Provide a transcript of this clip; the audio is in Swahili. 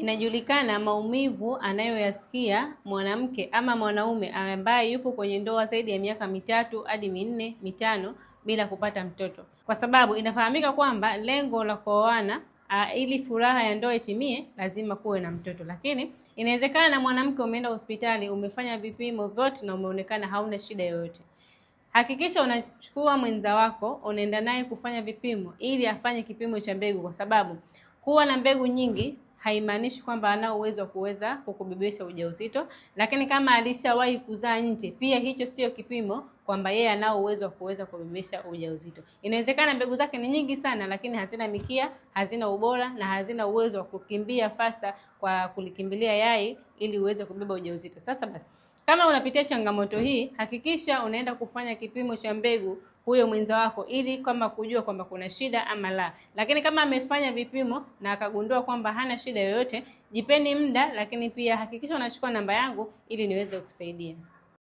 Inajulikana maumivu anayoyasikia mwanamke ama mwanaume ambaye yupo kwenye ndoa zaidi ya miaka 3 hadi 4, 5 bila kupata mtoto. Kwa sababu inafahamika kwamba lengo la kuoana ili furaha ya ndoa itimie lazima kuwe na mtoto. Lakini inawezekana mwanamke umeenda hospitali, umefanya vipimo vyote na umeonekana hauna shida yoyote. Hakikisha unachukua mwenza wako, unaenda naye kufanya vipimo ili afanye kipimo cha mbegu, kwa sababu kuwa na mbegu nyingi haimaanishi kwamba ana uwezo wa kuweza kukubebesha ujauzito. Lakini kama alishawahi kuzaa nje, pia hicho sio kipimo kwamba yeye ana uwezo wa kuweza kubebesha ujauzito. Inawezekana mbegu zake ni nyingi sana, lakini hazina mikia, hazina ubora na hazina uwezo wa kukimbia faster kwa kulikimbilia yai ili uweze kubeba ujauzito. Sasa basi, kama unapitia changamoto hii, hakikisha unaenda kufanya kipimo cha mbegu huyo mwenza wako ili kama kujua kwamba kuna shida ama la. Lakini kama amefanya vipimo na akagundua kwamba hana shida yoyote, jipeni muda, lakini pia hakikisha unachukua namba yangu ili niweze kukusaidia.